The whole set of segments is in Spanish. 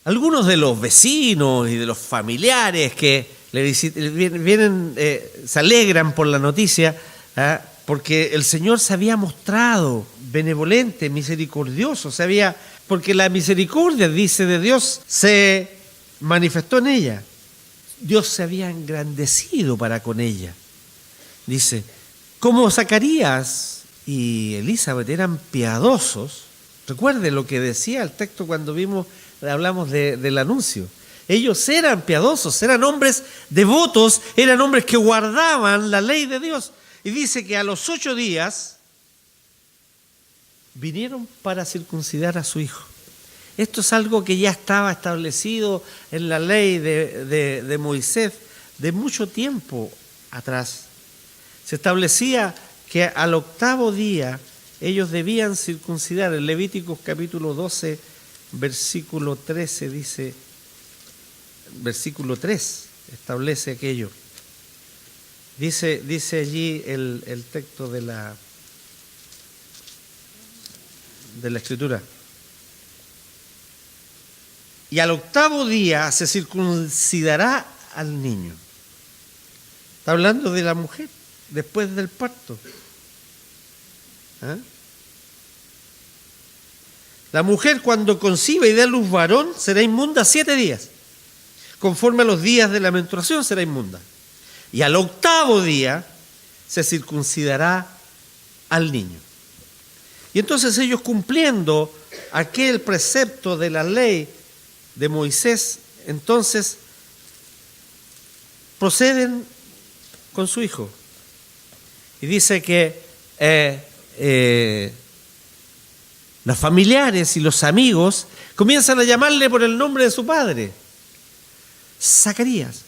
Algunos de los vecinos y de los familiares que vienen, se alegran por la noticia, porque el Señor se había mostrado benevolente, misericordioso, porque la misericordia, dice, de Dios se manifestó en ella. Dios se había engrandecido para con ella. Dice, como Zacarías y Elizabeth eran piadosos, recuerde lo que decía el texto cuando hablamos del anuncio. Ellos eran piadosos, eran hombres devotos, eran hombres que guardaban la ley de Dios. Y dice que a los 8 días vinieron para circuncidar a su hijo. Esto es algo que ya estaba establecido en la ley de Moisés de mucho tiempo atrás. Se establecía que al 8º día ellos debían circuncidar. En Levíticos capítulo 12, versículo 13 dice, versículo 3 establece aquello. Dice allí el texto de la Escritura. Y al 8º día se circuncidará al niño. Está hablando de la mujer después del parto. La mujer cuando concibe y dé a luz varón será inmunda 7 días. Conforme a los días de la menstruación será inmunda. Y al 8º día se circuncidará al niño. Y entonces ellos, cumpliendo aquel precepto de la ley de Moisés, entonces proceden con su hijo. Y dice que los familiares y los amigos comienzan a llamarle por el nombre de su padre, Zacarías.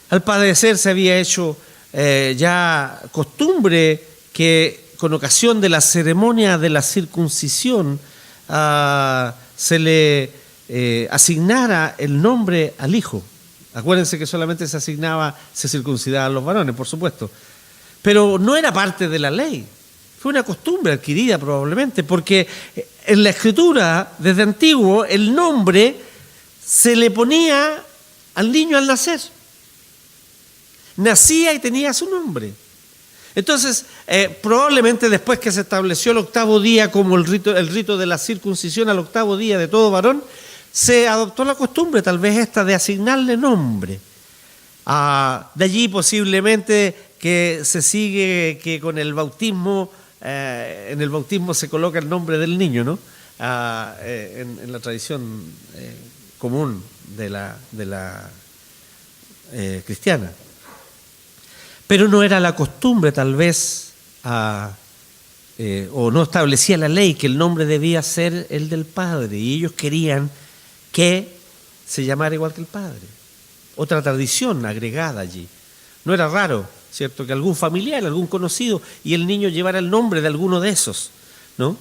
Al padecer se había hecho ya costumbre que con ocasión de la ceremonia de la circuncisión se le asignara el nombre al hijo. Acuérdense que solamente se circuncidaban los varones, por supuesto. Pero no era parte de la ley. Fue una costumbre adquirida probablemente, porque en la Escritura, desde antiguo, el nombre se le ponía al niño al nacer. Nacía y tenía su nombre. Entonces, probablemente después que se estableció el 8º día como el rito de la circuncisión al 8º día de todo varón, se adoptó la costumbre, tal vez esta, de asignarle nombre. De allí posiblemente que se sigue que con el bautismo, en el bautismo se coloca el nombre del niño, ¿no? En la tradición común de la cristiana. Pero no era la costumbre, tal vez, o no establecía la ley que el nombre debía ser el del padre, y ellos querían que se llamara igual que el padre. Otra tradición agregada allí. No era raro, ¿cierto?, que algún familiar, algún conocido, y el niño llevara el nombre de alguno de esos, ¿no?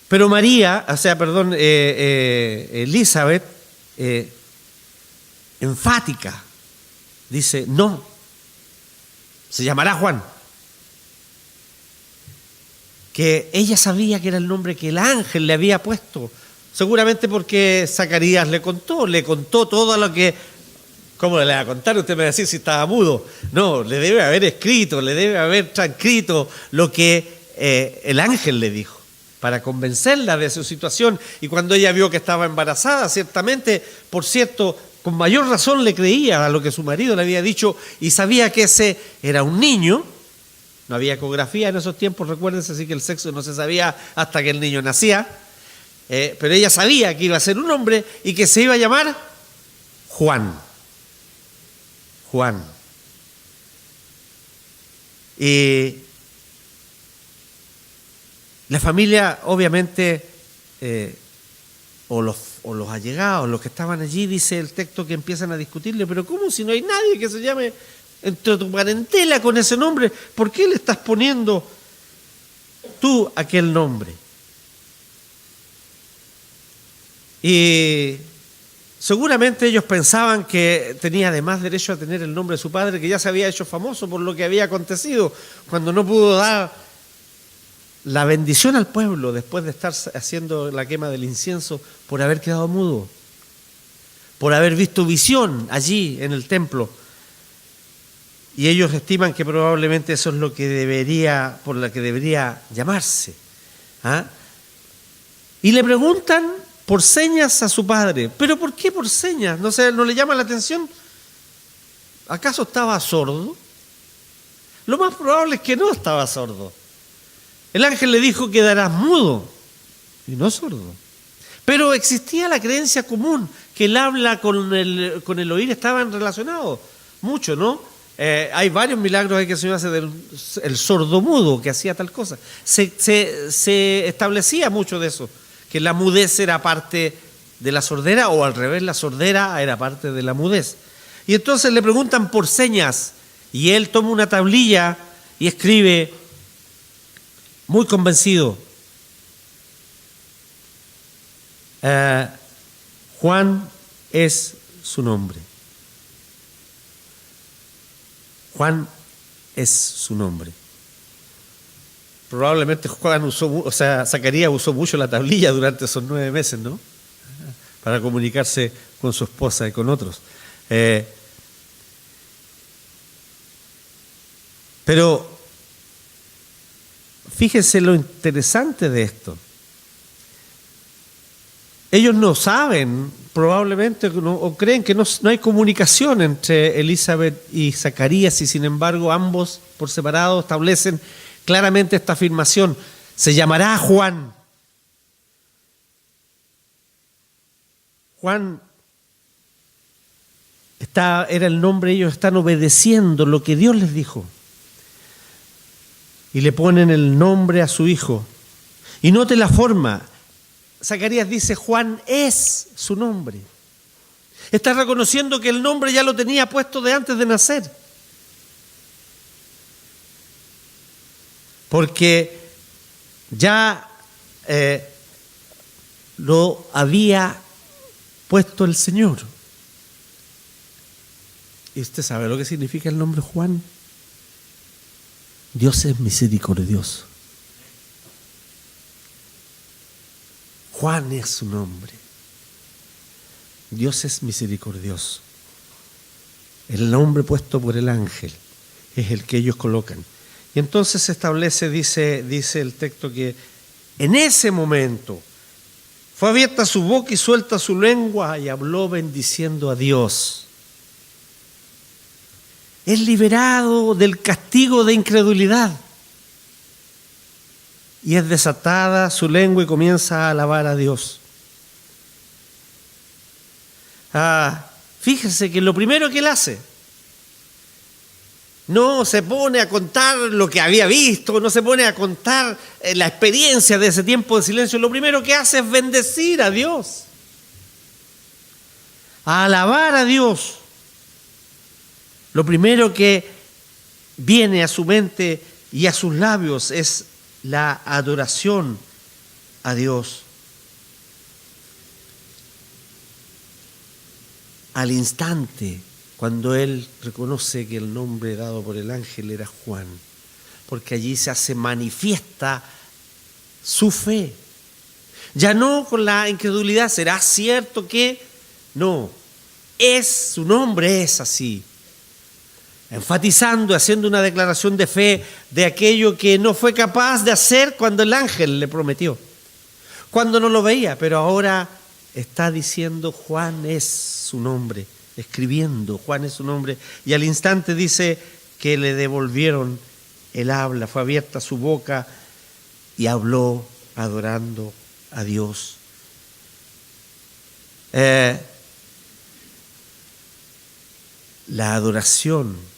Pero Elizabeth, enfática, dice, no, se llamará Juan. Que ella sabía que era el nombre que el ángel le había puesto, seguramente porque Zacarías le contó todo lo que... ¿Cómo le va a contar? Usted me va a decir si estaba mudo. No, le debe haber escrito, le debe haber transcrito lo que el ángel le dijo, para convencerla de su situación. Y cuando ella vio que estaba embarazada, ciertamente, por cierto, con mayor razón le creía a lo que su marido le había dicho y sabía que ese era un niño. No había ecografía en esos tiempos, recuérdense, así que el sexo no se sabía hasta que el niño nacía. Pero ella sabía que iba a ser un hombre y que se iba a llamar Juan. Y la familia, obviamente, o los allegados, los que estaban allí, dice el texto, que empiezan a discutirle, pero ¿cómo si no hay nadie que se llame entre tu parentela con ese nombre? ¿Por qué le estás poniendo tú aquel nombre? Y seguramente ellos pensaban que tenía además derecho a tener el nombre de su padre, que ya se había hecho famoso por lo que había acontecido cuando no pudo dar la bendición al pueblo después de estar haciendo la quema del incienso por haber quedado mudo, por haber visto visión allí en el templo. Y ellos estiman que probablemente eso es lo que debería, por la que debería llamarse. ¿Ah? Y le preguntan por señas a su padre. ¿Pero por qué por señas? ¿No le llama la atención? ¿Acaso estaba sordo? Lo más probable es que no estaba sordo. El ángel le dijo: quedarás mudo y no sordo. Pero existía la creencia común que el habla con el oír estaban relacionados. Mucho, ¿no? Hay varios milagros que el Señor hace del sordomudo que hacía tal cosa. Se establecía mucho de eso, que la mudez era parte de la sordera, o al revés, la sordera era parte de la mudez. Y entonces le preguntan por señas, y él toma una tablilla y escribe, muy convencido: Juan es su nombre. Juan es su nombre. Probablemente Zacarías usó mucho la tablilla durante esos 9 meses, ¿no? Para comunicarse con su esposa y con otros. Pero fíjense lo interesante de esto. Ellos no saben, probablemente, o creen que no hay comunicación entre Elizabeth y Zacarías, y sin embargo ambos por separado establecen claramente esta afirmación: se llamará Juan. Juan era el nombre, ellos están obedeciendo lo que Dios les dijo. Y le ponen el nombre a su hijo. Y note la forma. Zacarías dice: Juan es su nombre. Está reconociendo que el nombre ya lo tenía puesto de antes de nacer. Porque ya lo había puesto el Señor. ¿Y usted sabe lo que significa el nombre Juan? Dios es misericordioso. Juan es su nombre. Dios es misericordioso. El nombre puesto por el ángel es el que ellos colocan. Y entonces se establece, dice el texto, que en ese momento fue abierta su boca y suelta su lengua y habló bendiciendo a Dios. Es liberado del castigo de incredulidad. Y es desatada su lengua y comienza a alabar a Dios. Fíjese que lo primero que él hace, no se pone a contar lo que había visto, no se pone a contar la experiencia de ese tiempo de silencio. Lo primero que hace es bendecir a Dios, a alabar a Dios. Lo primero que viene a su mente y a sus labios es la adoración a Dios. Al instante, cuando él reconoce que el nombre dado por el ángel era Juan, porque allí se hace manifiesta su fe. Ya no con la incredulidad, ¿será cierto que? No, su nombre es así. Enfatizando, haciendo una declaración de fe de aquello que no fue capaz de hacer cuando el ángel le prometió, cuando no lo veía, pero ahora está diciendo Juan es su nombre, escribiendo Juan es su nombre, y al instante dice que le devolvieron el habla, fue abierta su boca y habló adorando a Dios. La adoración,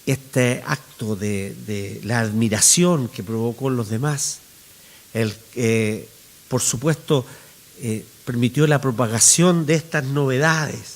este acto de la admiración que provocó en los demás, por supuesto, permitió la propagación de estas novedades,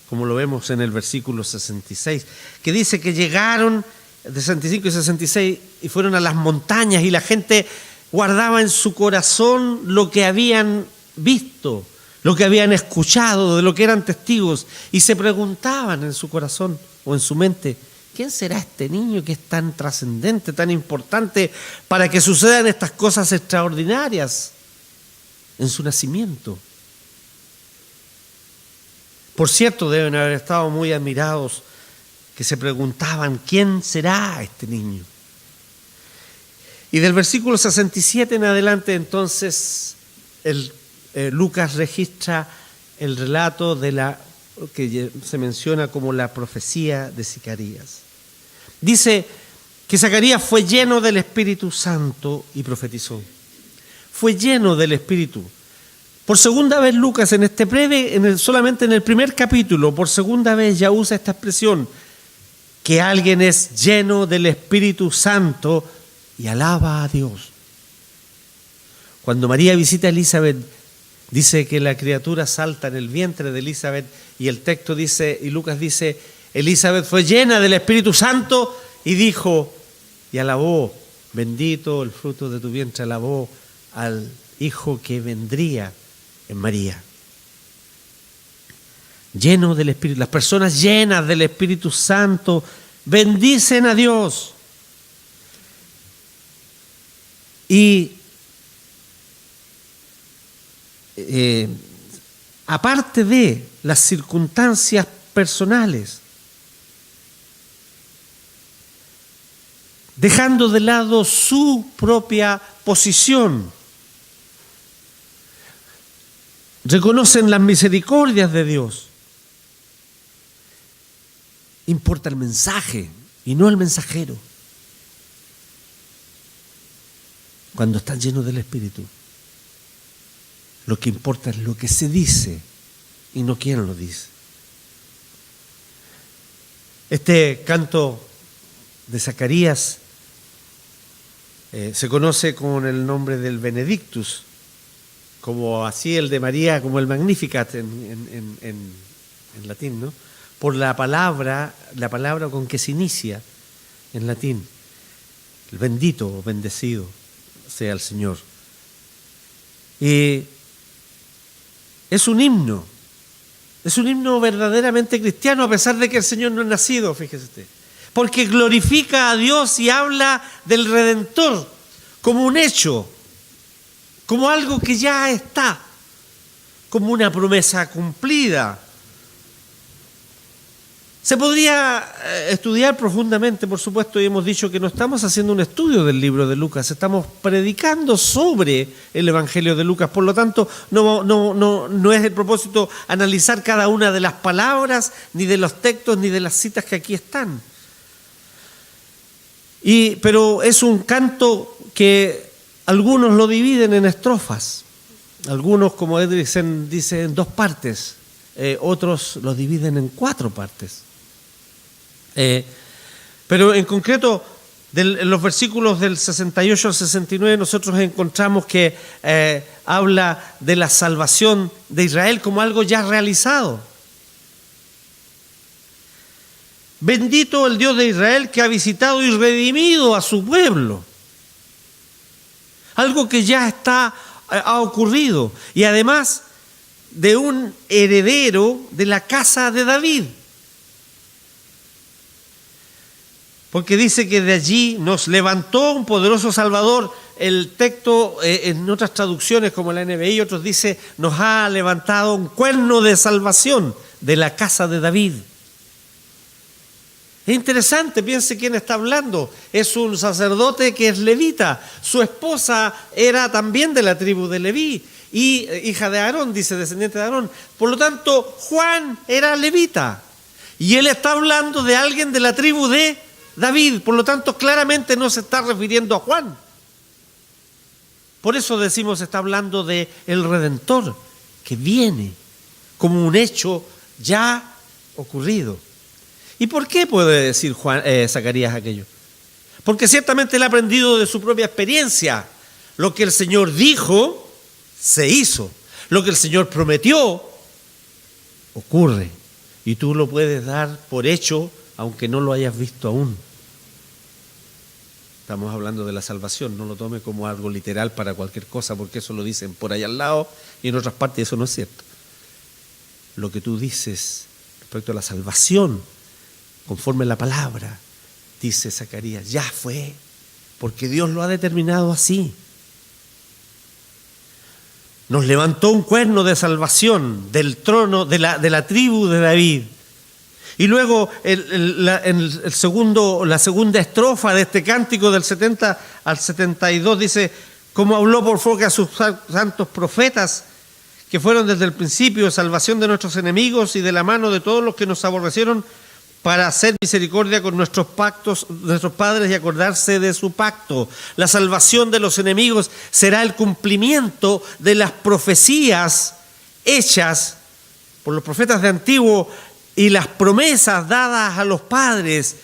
como lo vemos en el versículo 66, que dice que llegaron, de 65 y 66, y fueron a las montañas, y la gente guardaba en su corazón lo que habían visto, lo que habían escuchado, de lo que eran testigos, y se preguntaban en su corazón o en su mente: ¿quién será este niño que es tan trascendente, tan importante para que sucedan estas cosas extraordinarias en su nacimiento? Por cierto, deben haber estado muy admirados, que se preguntaban, ¿quién será este niño? Y del versículo 67 en adelante, entonces, Lucas registra el relato de la que se menciona como la profecía de Zacarías. Dice que Zacarías fue lleno del Espíritu Santo y profetizó. Fue lleno del Espíritu. Por segunda vez Lucas en este breve, solamente en el primer capítulo, por segunda vez ya usa esta expresión, que alguien es lleno del Espíritu Santo y alaba a Dios. Cuando María visita a Elizabeth, dice que la criatura salta en el vientre de Elizabeth, y el texto dice, y Lucas dice, Elizabeth fue llena del Espíritu Santo y dijo, y alabó, bendito el fruto de tu vientre, alabó al Hijo que vendría en María. Lleno del Espíritu, las personas llenas del Espíritu Santo bendicen a Dios. Y aparte de las circunstancias personales, dejando de lado su propia posición, reconocen las misericordias de Dios. Importa el mensaje y no el mensajero. Cuando están llenos del Espíritu, lo que importa es lo que se dice y no quién lo dice. Este canto de Zacarías se conoce con el nombre del Benedictus, como así el de María, como el Magnificat en latín, ¿no? Por la palabra con que se inicia en latín. El bendito o bendecido sea el Señor. Y es un himno verdaderamente cristiano, a pesar de que el Señor no ha nacido, fíjese usted. Porque glorifica a Dios y habla del Redentor como un hecho, como algo que ya está, como una promesa cumplida. Se podría estudiar profundamente, por supuesto, y hemos dicho que no estamos haciendo un estudio del libro de Lucas, estamos predicando sobre el Evangelio de Lucas, por lo tanto no es el propósito analizar cada una de las palabras, ni de los textos, ni de las citas que aquí están. Pero es un canto que algunos lo dividen en estrofas, algunos, como dicen en 2 partes, otros lo dividen en 4 partes. Pero en concreto, en los versículos del 68 al 69, nosotros encontramos que habla de la salvación de Israel como algo ya realizado. Bendito el Dios de Israel que ha visitado y redimido a su pueblo. Algo que ya ha ocurrido. Y además de un heredero de la casa de David. Porque dice que de allí nos levantó un poderoso Salvador. El texto en otras traducciones como la NBI y otros dice, nos ha levantado un cuerno de salvación de la casa de David. Es interesante, piense quién está hablando. Es un sacerdote que es levita. Su esposa era también de la tribu de Leví y hija de Aarón, dice, descendiente de Aarón. Por lo tanto, Juan era levita. Y él está hablando de alguien de la tribu de David. Por lo tanto, claramente no se está refiriendo a Juan. Por eso decimos, está hablando de el Redentor, que viene como un hecho ya ocurrido. ¿Y por qué puede decir Zacarías aquello? Porque ciertamente él ha aprendido de su propia experiencia. Lo que el Señor dijo, se hizo. Lo que el Señor prometió, ocurre. Y tú lo puedes dar por hecho, aunque no lo hayas visto aún. Estamos hablando de la salvación, no lo tome como algo literal para cualquier cosa, porque eso lo dicen por ahí al lado y en otras partes eso no es cierto. Lo que tú dices respecto a la salvación conforme a la palabra, dice Zacarías, ya fue, porque Dios lo ha determinado así. Nos levantó un cuerno de salvación del trono de la tribu de David. Y luego la segunda estrofa de este cántico del 70 al 72 dice, como habló por boca a sus santos profetas, que fueron desde el principio salvación de nuestros enemigos y de la mano de todos los que nos aborrecieron, para hacer misericordia con nuestros padres y acordarse de su pacto. La salvación de los enemigos será el cumplimiento de las profecías hechas por los profetas de antiguo y las promesas dadas a los padres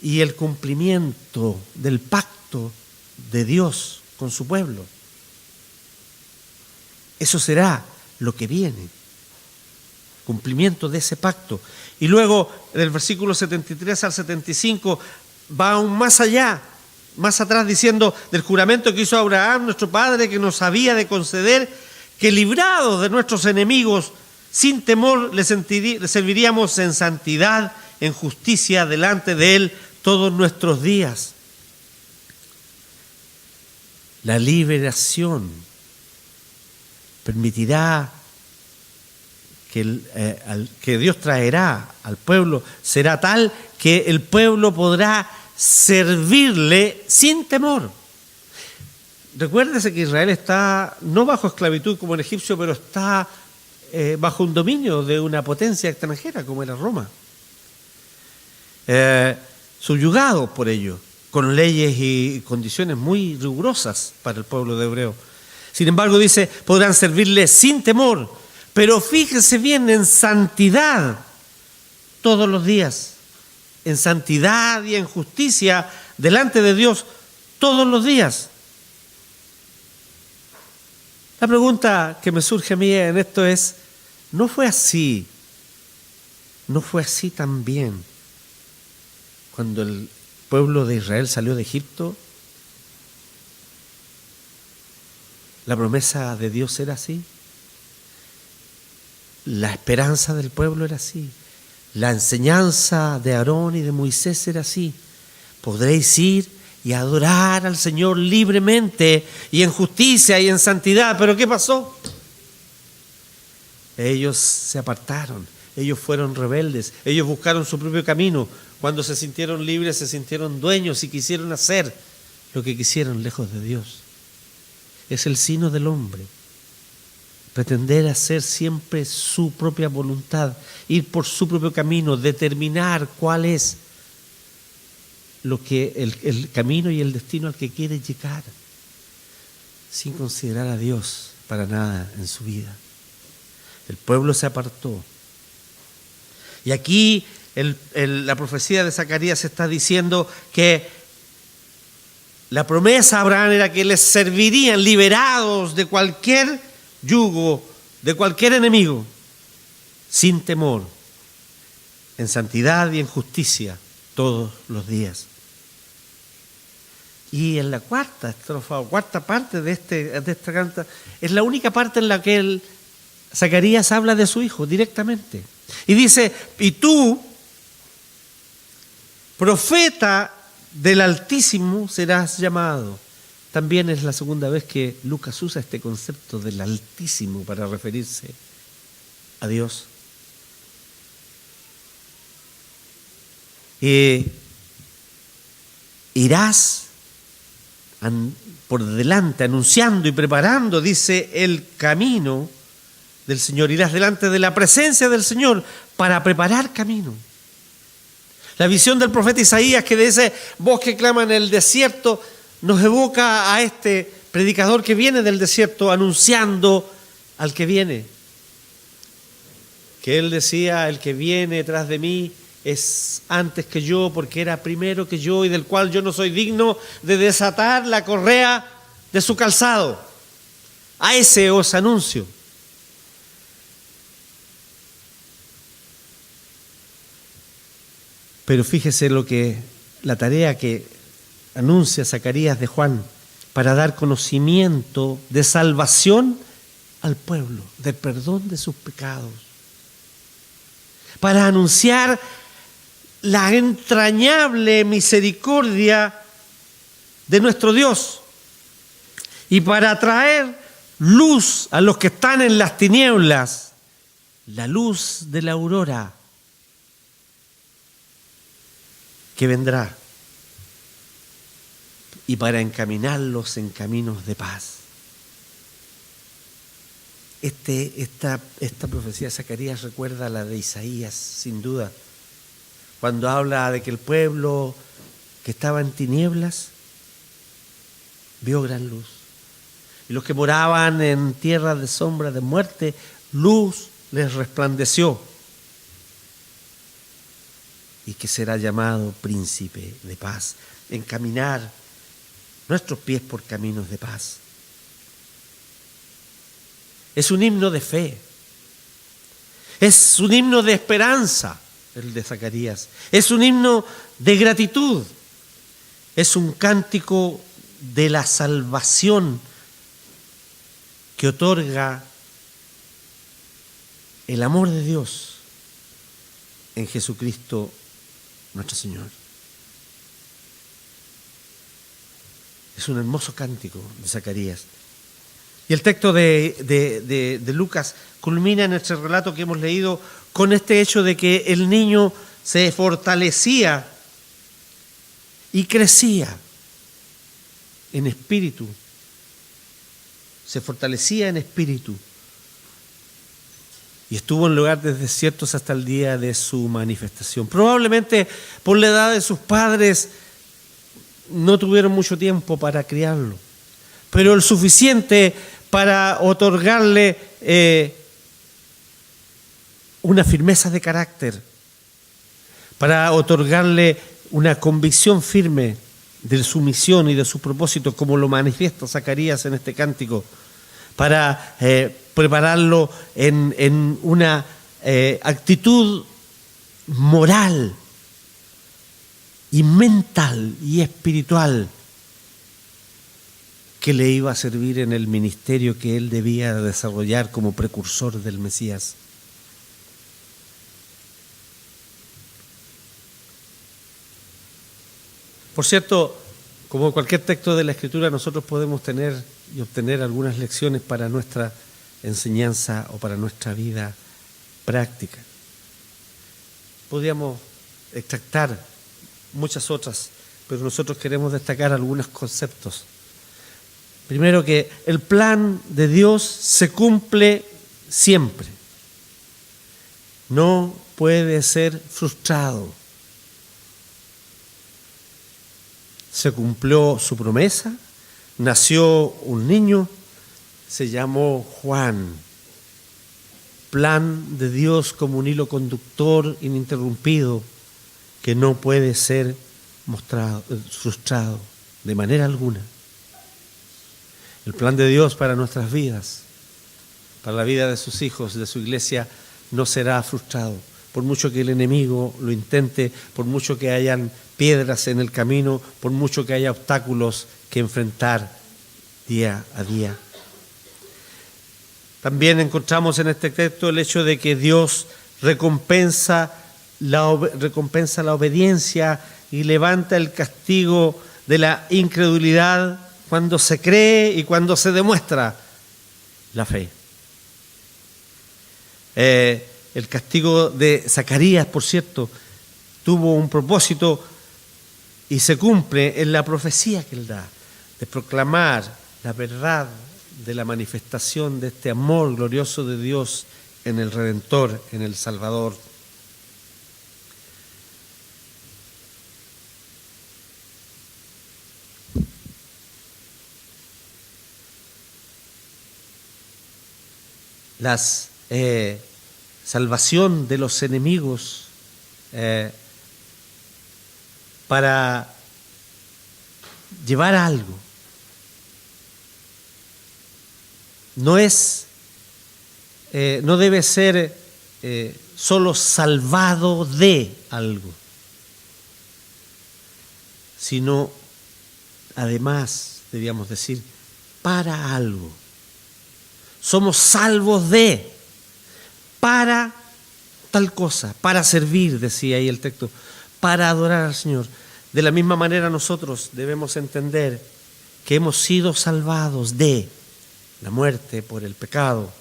y el cumplimiento del pacto de Dios con su pueblo. Eso será lo que viene, cumplimiento de ese pacto. Y luego, del versículo 73 al 75, va aún más allá, más atrás, diciendo del juramento que hizo Abraham, nuestro padre, que nos había de conceder que librados de nuestros enemigos, sin temor, le serviríamos en santidad, en justicia, delante de Él todos nuestros días. La liberación permitirá que Dios traerá al pueblo será tal que el pueblo podrá servirle sin temor. Recuérdese que Israel está no bajo esclavitud como el egipcio, pero está bajo un dominio de una potencia extranjera como era Roma. Subyugado por ello, con leyes y condiciones muy rigurosas para el pueblo de hebreo. Sin embargo, dice, podrán servirle sin temor. Pero fíjese bien, en santidad todos los días, en santidad y en justicia delante de Dios todos los días. La pregunta que me surge a mí en esto es, ¿no fue así también cuando el pueblo de Israel salió de Egipto? ¿La promesa de Dios era así? La esperanza del pueblo era así. La enseñanza de Aarón y de Moisés era así. Podréis ir y adorar al Señor libremente y en justicia y en santidad. ¿Pero qué pasó? Ellos se apartaron. Ellos fueron rebeldes. Ellos buscaron su propio camino. Cuando se sintieron libres, se sintieron dueños y quisieron hacer lo que quisieron lejos de Dios. Es el sino del hombre. Pretender hacer siempre su propia voluntad, ir por su propio camino, determinar cuál es lo que el camino y el destino al que quiere llegar, sin considerar a Dios para nada en su vida. El pueblo se apartó. Y aquí la profecía de Zacarías está diciendo que la promesa a Abraham era que les servirían liberados de cualquier yugo, de cualquier enemigo, sin temor, en santidad y en justicia todos los días. Y en la cuarta estrofa o cuarta parte de esta canta, es la única parte en la que Zacarías habla de su hijo directamente. Y dice, y tú, profeta del Altísimo, serás llamado. También es la segunda vez que Lucas usa este concepto del Altísimo para referirse a Dios. Irás por delante anunciando y preparando, dice, el camino del Señor. Irás delante de la presencia del Señor para preparar camino. La visión del profeta Isaías que dice, voz que clama en el desierto, nos evoca a este predicador que viene del desierto anunciando al que viene. Que él decía, el que viene tras de mí es antes que yo, porque era primero que yo y del cual yo no soy digno de desatar la correa de su calzado. A ese os anuncio. Pero fíjese la tarea que anuncia Zacarías de Juan para dar conocimiento de salvación al pueblo, de perdón de sus pecados, para anunciar la entrañable misericordia de nuestro Dios y para traer luz a los que están en las tinieblas, la luz de la aurora que vendrá, y para encaminarlos en caminos de paz. Esta profecía de Zacarías recuerda a la de Isaías, sin duda, cuando habla de que el pueblo que estaba en tinieblas vio gran luz. Y los que moraban en tierra de sombra de muerte, luz les resplandeció. Y que será llamado príncipe de paz. Encaminar nuestros pies por caminos de paz. Es un himno de fe. Es un himno de esperanza, el de Zacarías. Es un himno de gratitud. Es un cántico de la salvación que otorga el amor de Dios en Jesucristo nuestro Señor. Es un hermoso cántico de Zacarías. Y el texto de Lucas culmina en este relato que hemos leído con este hecho de que el niño se fortalecía y crecía en espíritu. Se fortalecía en espíritu. Y estuvo en lugares desiertos hasta el día de su manifestación. Probablemente por la edad de sus padres no tuvieron mucho tiempo para criarlo, pero el suficiente para otorgarle una firmeza de carácter, para otorgarle una convicción firme de su misión y de su propósito, como lo manifiesta Zacarías en este cántico, para prepararlo en una actitud moral y mental y espiritual que le iba a servir en el ministerio que él debía desarrollar como precursor del Mesías. Por cierto, como cualquier texto de la Escritura, nosotros podemos tener y obtener algunas lecciones para nuestra enseñanza o para nuestra vida práctica. Podríamos extractar muchas otras, pero nosotros queremos destacar algunos conceptos. Primero, que el plan de Dios se cumple siempre. No puede ser frustrado. Se cumplió su promesa, nació un niño, se llamó Juan. Plan de Dios como un hilo conductor ininterrumpido que no puede ser frustrado de manera alguna. El plan de Dios para nuestras vidas, para la vida de sus hijos, de su iglesia, no será frustrado. Por mucho que el enemigo lo intente, por mucho que hayan piedras en el camino, por mucho que haya obstáculos que enfrentar día a día. También encontramos en este texto el hecho de que Dios recompensa la obediencia y levanta el castigo de la incredulidad cuando se cree y cuando se demuestra la fe. El castigo de Zacarías, por cierto, tuvo un propósito y se cumple en la profecía que él da, de proclamar la verdad de la manifestación de este amor glorioso de Dios en el Redentor, en el Salvador. La salvación de los enemigos para llevar algo. No debe ser solo salvado de algo, sino además, debíamos decir, para algo. Somos salvos para tal cosa, para servir, decía ahí el texto, para adorar al Señor. De la misma manera nosotros debemos entender que hemos sido salvados de la muerte por el pecado,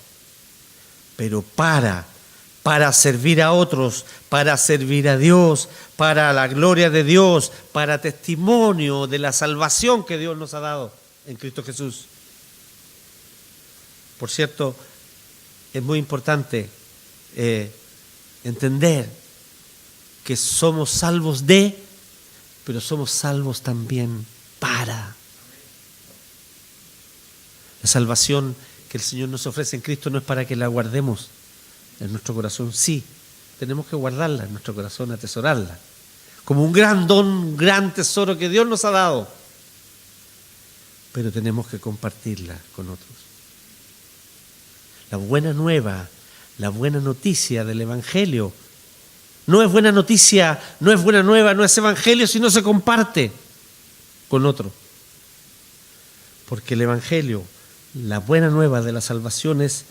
pero para servir a otros, para servir a Dios, para la gloria de Dios, para testimonio de la salvación que Dios nos ha dado en Cristo Jesús. Por cierto, es muy importante entender que somos salvos de, pero somos salvos también para. La salvación que el Señor nos ofrece en Cristo no es para que la guardemos en nuestro corazón. Sí, tenemos que guardarla en nuestro corazón, atesorarla, como un gran don, un gran tesoro que Dios nos ha dado. Pero tenemos que compartirla con otros. La buena nueva, la buena noticia del Evangelio, no es buena noticia, no es buena nueva, no es Evangelio si no se comparte con otro. Porque el Evangelio, la buena nueva de la salvación es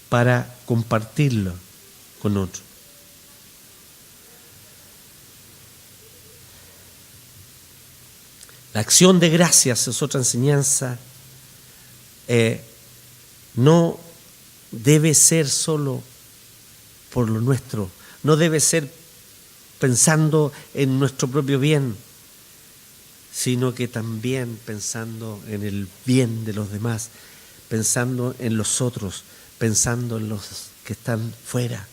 para compartirlo con otro. La acción de gracias es otra enseñanza. No debe ser solo por lo nuestro, no debe ser pensando en nuestro propio bien, sino que también pensando en el bien de los demás, pensando en los otros, pensando en los que están fuera.